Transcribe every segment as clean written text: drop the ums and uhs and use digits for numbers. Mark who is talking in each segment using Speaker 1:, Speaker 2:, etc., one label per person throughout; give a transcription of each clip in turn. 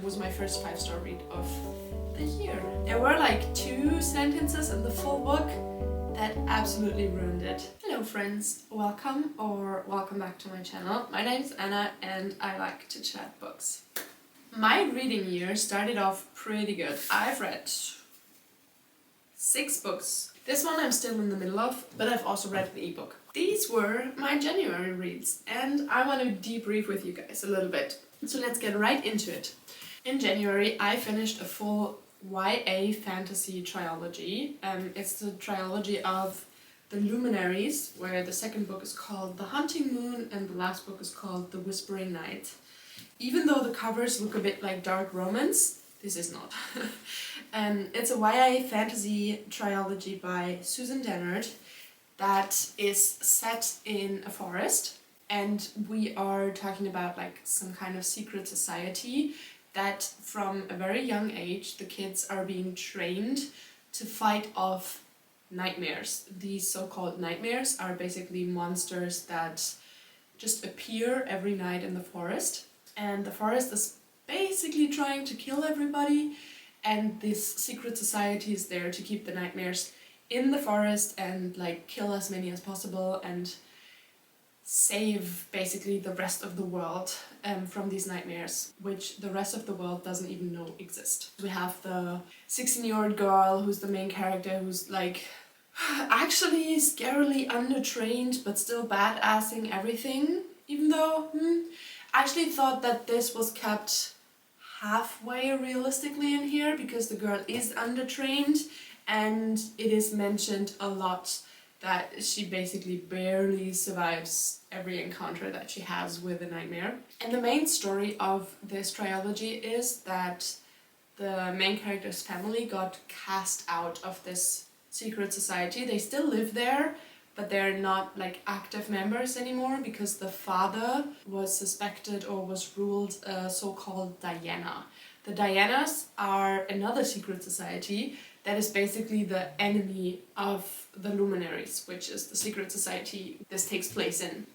Speaker 1: It was my first 5-star read of the year. There were like 2 sentences in the full book that absolutely ruined it. Hello friends, welcome back to my channel. My name is Anna and I like to chat books. My reading year started off pretty good. I've read 6 books. This one I'm still in the middle of, but I've also read the ebook. These were my January reads and I want to debrief with you guys a little bit. So let's get right into it. In January I finished a full YA fantasy trilogy. It's the trilogy of The Luminaries, where the second book is called The Hunting Moon and the last book is called The Whispering Night. Even though the covers look a bit like dark romance, this is not. It's a YA fantasy trilogy by Susan Dennard that is set in a forest, and we are talking about like some kind of secret society that from a very young age the kids are being trained to fight off nightmares. These so-called nightmares are basically monsters that just appear every night in the forest, and the forest is basically trying to kill everybody, and this secret society is there to keep the nightmares in the forest and like kill as many as possible and save basically the rest of the world from these nightmares, which the rest of the world doesn't even know exist. We have the 16-year-old girl who's the main character, who's like actually scarily undertrained but still badassing everything, even though I actually thought that this was kept halfway realistically in here, because the girl is undertrained and it is mentioned a lot that she basically barely survives every encounter that she has with a nightmare. And the main story of this trilogy is that the main character's family got cast out of this secret society. They still live there, but they're not like active members anymore because the father was suspected or was ruled a so-called Diana. The Dianas are another secret society that is basically the enemy of the Luminaries, which is the secret society this takes place in.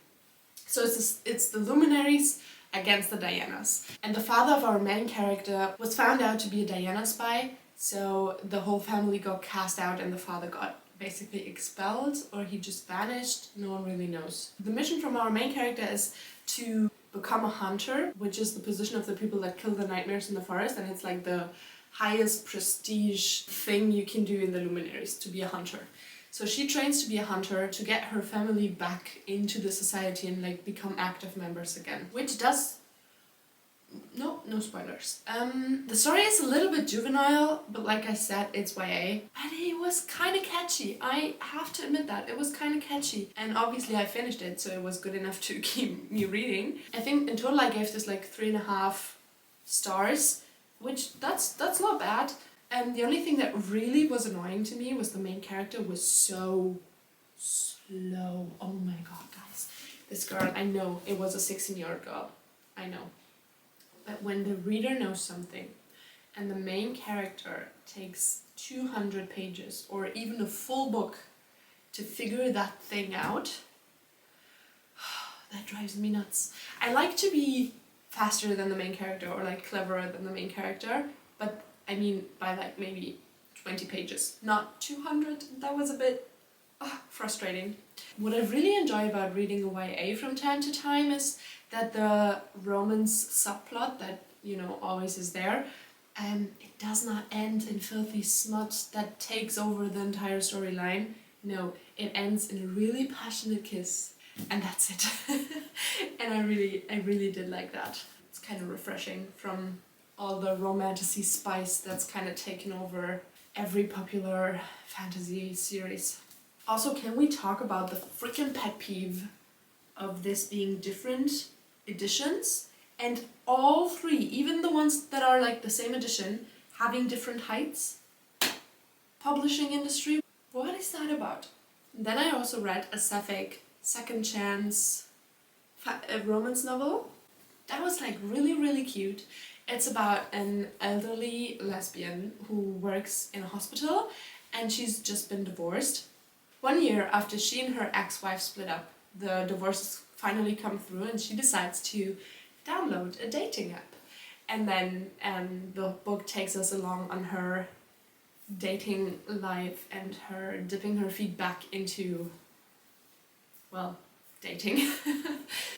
Speaker 1: So it's the Luminaries against the Dianas. And the father of our main character was found out to be a Diana spy, so the whole family got cast out and the father got basically expelled, or he just vanished, no one really knows. The mission from our main character is to become a hunter, which is the position of the people that kill the nightmares in the forest, and it's like the highest prestige thing you can do in the Luminaries, to be a hunter. So she trains to be a hunter to get her family back into the society and like become active members again, which does... No spoilers. The story is a little bit juvenile, but like I said, it's YA. But it was kind of catchy. I have to admit that. It was kind of catchy. And obviously I finished it, so it was good enough to keep me reading. I think in total I gave this like 3.5 stars, which that's not bad. And the only thing that really was annoying to me was the main character was so slow. Oh my god, guys. This girl, I know it was a 16-year-old girl. I know. But when the reader knows something and the main character takes 200 pages or even a full book to figure that thing out, that drives me nuts. I like to be faster than the main character or like cleverer than the main character, but I mean by like maybe 20 pages, not 200. That was a bit frustrating. What I really enjoy about reading a YA from time to time is that the romance subplot that, you know, always is there, it does not end in filthy smut that takes over the entire storyline. No, it ends in a really passionate kiss, and that's it. And I really did like that. It's kind of refreshing from all the romantasy spice that's kind of taken over every popular fantasy series. Also, can we talk about the freaking pet peeve of this being different editions, and all 3, even the ones that are like the same edition, having different heights? Publishing industry, what is that about? Then I also read a sapphic second chance romance novel. That was like really cute. It's about an elderly lesbian who works in a hospital and she's just been divorced. 1 year after she and her ex-wife split up, the divorces finally come through and she decides to download a dating app. And then the book takes us along on her dating life and her dipping her feet back into, well, dating.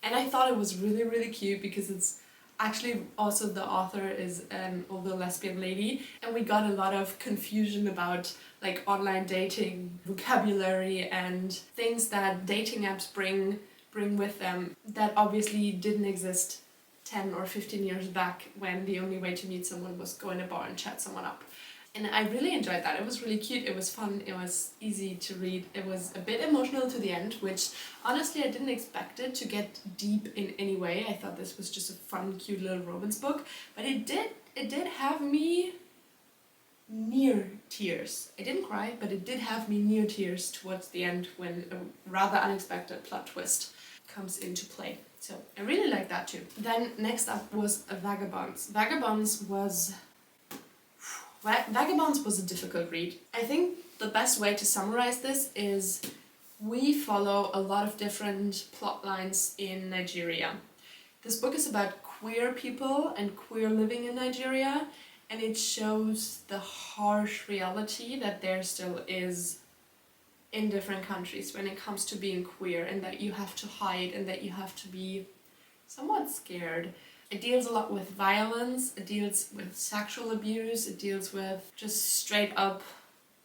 Speaker 1: And I thought it was really, really cute because it's actually also the author is an older lesbian lady, and we got a lot of confusion about like online dating vocabulary and things that dating apps bring with them that obviously didn't exist 10 or 15 years back, when the only way to meet someone was go in a bar and chat someone up. And I really enjoyed that. It was really cute, it was fun, it was easy to read. It was a bit emotional to the end, which honestly I didn't expect it to get deep in any way. I thought this was just a fun, cute little romance book, but it did have me near tears. I didn't cry, but it did have me near tears towards the end when a rather unexpected plot twist comes into play. So I really like that too. Then next up was Vagabonds. Vagabonds was a difficult read. I think the best way to summarize this is we follow a lot of different plot lines in Nigeria. This book is about queer people and queer living in Nigeria, and it shows the harsh reality that there still is in different countries when it comes to being queer, and that you have to hide and that you have to be somewhat scared. It deals a lot with violence, it deals with sexual abuse, it deals with just straight up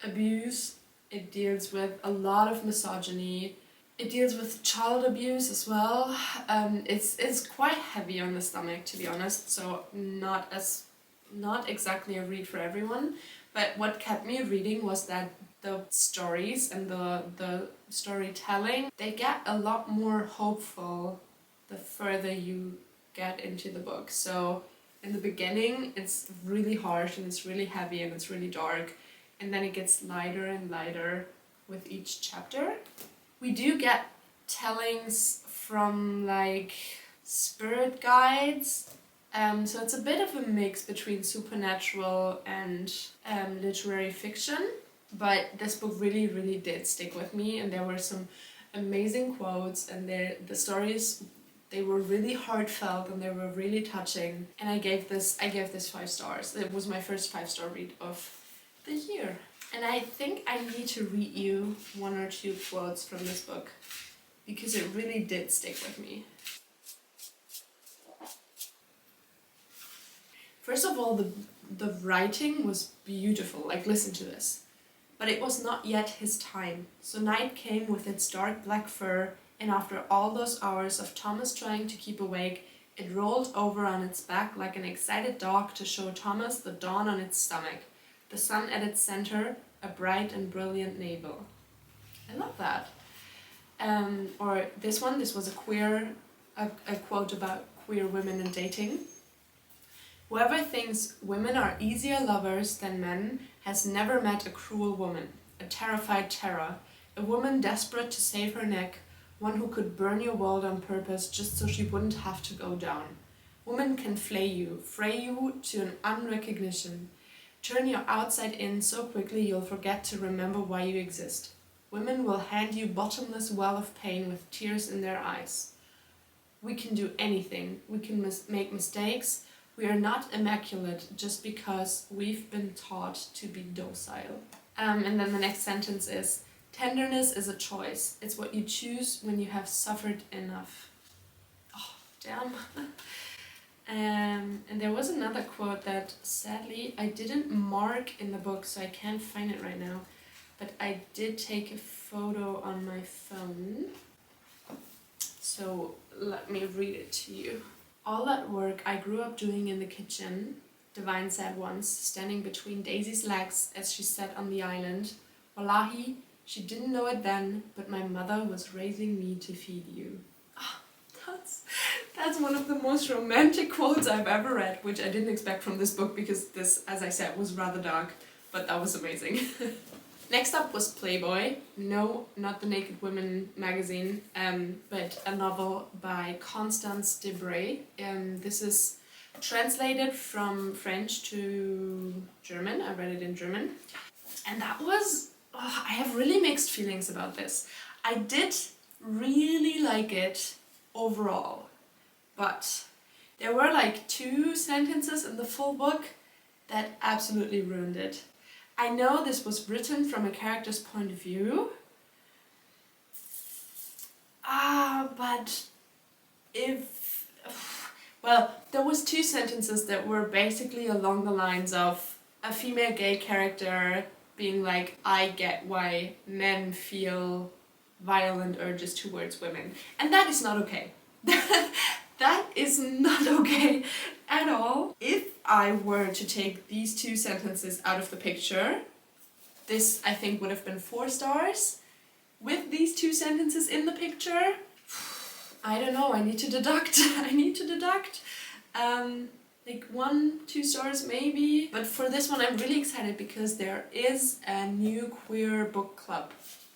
Speaker 1: abuse, it deals with a lot of misogyny, it deals with child abuse as well. It's quite heavy on the stomach, to be honest, so not exactly a read for everyone. But what kept me reading was that the stories and the storytelling, they get a lot more hopeful the further you get into the book. So in the beginning it's really harsh and it's really heavy and it's really dark, and then it gets lighter and lighter with each chapter. We do get tellings from like spirit guides, so it's a bit of a mix between supernatural and literary fiction, but this book really, really did stick with me, and there were some amazing quotes, and the stories, they were really heartfelt and they were really touching, and I gave this 5 stars. It was my first 5-star read of the year. And I think I need to read you 1 or 2 quotes from this book because it really did stick with me. First of all, the writing was beautiful, like listen to this. But it was not yet his time, so night came with its dark black fur, and after all those hours of Thomas trying to keep awake, it rolled over on its back like an excited dog to show Thomas the dawn on its stomach, the sun at its center, a bright and brilliant navel. I love that. Or this was a quote about queer women and dating. Whoever thinks women are easier lovers than men has never met a cruel woman, a terrified terror, a woman desperate to save her neck, one who could burn your world on purpose just so she wouldn't have to go down. Woman can fray you to an unrecognition, turn your outside in so quickly you'll forget to remember why you exist. Women will hand you bottomless well of pain with tears in their eyes. We can do anything, we can make mistakes. We are not immaculate just because we've been taught to be docile. And then the next sentence is, tenderness is a choice. It's what you choose when you have suffered enough. Oh, damn. And there was another quote that sadly I didn't mark in the book, so I can't find it right now. But I did take a photo on my phone. So let me read it to you. All that work I grew up doing in the kitchen, Divine said once, standing between Daisy's legs as she sat on the island. Wallahi, she didn't know it then, but my mother was raising me to feed you. Oh, that's one of the most romantic quotes I've ever read, which I didn't expect from this book because this, as I said, was rather dark, but that was amazing. Next up was Playboy. No, not the Naked Women magazine, but a novel by Constance Debray. This is translated from French to German. I read it in German. And that was... Oh, I have really mixed feelings about this. I did really like it overall, but There were like 2 sentences in the full book that absolutely ruined it. I know this was written from a character's point of view, but well, there was 2 sentences that were basically along the lines of a female gay character being like, I get why men feel violent urges towards women. And that is not okay. That is not okay at all. If I were to take these 2 sentences out of the picture, this I think would have been 4 stars. With these 2 sentences in the picture, I don't know, I need to deduct. Like 1-2 stars maybe. But for this one I'm really excited because there is a new queer book club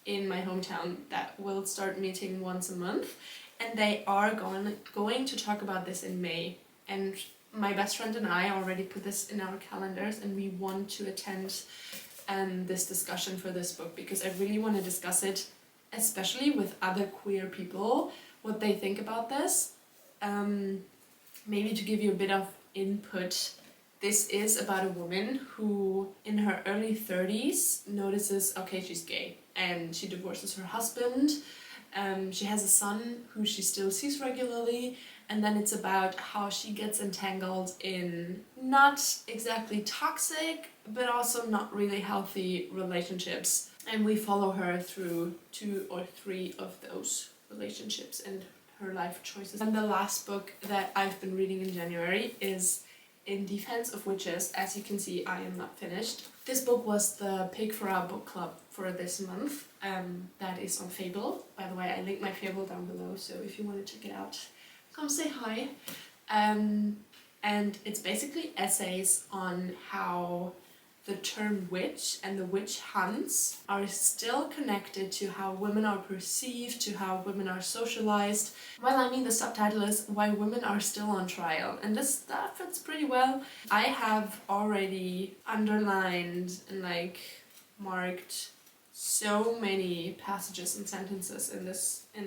Speaker 1: in my hometown that will start meeting once a month. And they are going to talk about this in May. And my best friend and I already put this in our calendars, and we want to attend this discussion for this book because I really want to discuss it, especially with other queer people, what they think about this. Maybe to give you a bit of input, this is about a woman who in her early 30s notices, okay, she's gay, and she divorces her husband. She has a son who she still sees regularly, and then it's about how she gets entangled in not exactly toxic, but also not really healthy relationships. And we follow her through 2 or 3 of those relationships and her life choices. And the last book that I've been reading in January is In Defense of Witches. As you can see, I am not finished. This book was the pick for our book club for this month. That is on Fable. By the way, I linked my Fable down below, so if you want to check it out, come say hi. And it's basically essays on how the term witch and the witch hunts are still connected to how women are perceived, to how women are socialized. Well, I mean, the subtitle is Why Women Are Still on Trial, and that fits pretty well. I have already underlined and like marked so many passages and sentences in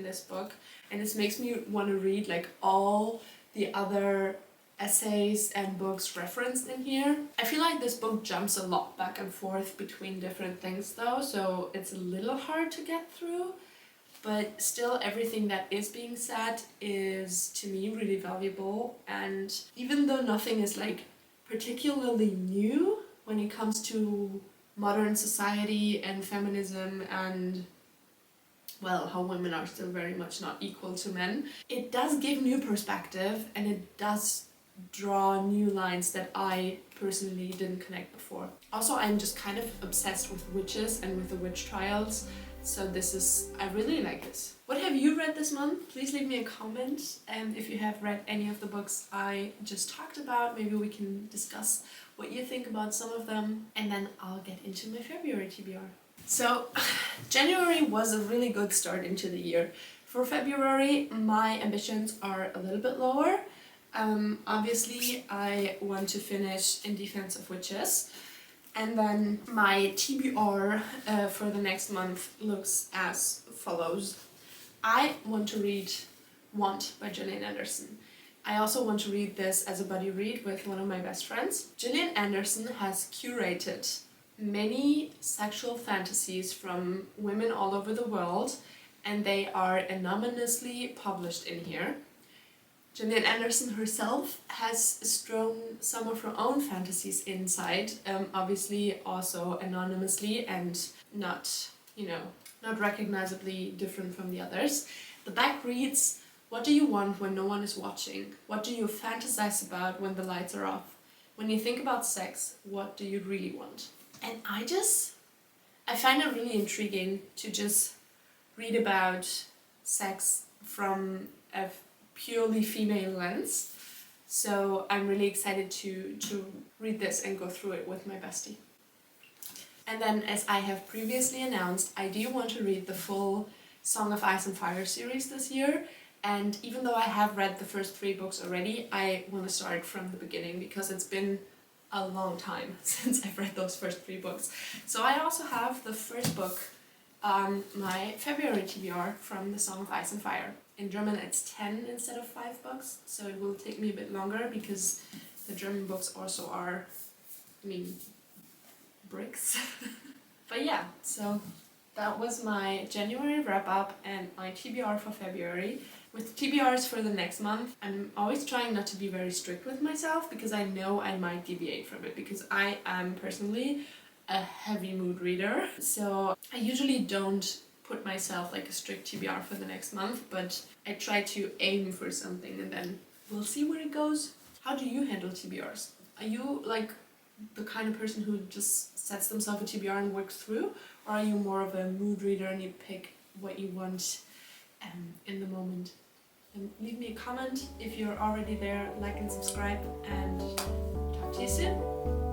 Speaker 1: this book, and this makes me want to read like all the other essays and books referenced in here. I feel like this book jumps a lot back and forth between different things though, so it's a little hard to get through, but still everything that is being said is to me really valuable. And even though nothing is like particularly new when it comes to modern society and feminism and, well, how women are still very much not equal to men, it does give new perspective, and it does draw new lines that I personally didn't connect before. Also, I'm just kind of obsessed with witches and with the witch trials, so I really like this. What have you read this month? Please leave me a comment, and if you have read any of the books I just talked about, maybe we can discuss what you think about some of them, and then I'll get into my February TBR. So, January was a really good start into the year. For February, my ambitions are a little bit lower. Obviously, I want to finish In Defense of Witches, and then my TBR for the next month looks as follows. I want to read Want by Gillian Anderson. I also want to read this as a buddy read with one of my best friends. Gillian Anderson has curated many sexual fantasies from women all over the world, and they are anonymously published in here. Gillian Anderson herself has strewn some of her own fantasies inside, obviously also anonymously and not recognizably different from the others. The back reads, "What do you want when no one is watching? What do you fantasize about when the lights are off? When you think about sex, what do you really want?" And I find it really intriguing to just read about sex from a purely female lens. So I'm really excited to read this and go through it with my bestie. And then, as I have previously announced, I do want to read the full Song of Ice and Fire series this year. And even though I have read the first 3 books already, I want to start from the beginning because it's been a long time since I've read those first 3 books. So I also have the first book on my February TBR from the Song of Ice and Fire. In German it's 10 instead of 5 bucks, so it will take me a bit longer because the German books also are, I mean, bricks. But yeah, so that was my January wrap up and my TBR for February. With TBRs for the next month, I'm always trying not to be very strict with myself because I know I might deviate from it because I am personally a heavy mood reader. So I usually don't put myself like a strict TBR for the next month, but I try to aim for something and then we'll see where it goes. How do you handle TBRs? Are you like the kind of person who just sets themselves a TBR and works through, or are you more of a mood reader and you pick what you want in the moment? And leave me a comment if you're already there, like and subscribe, and talk to you soon.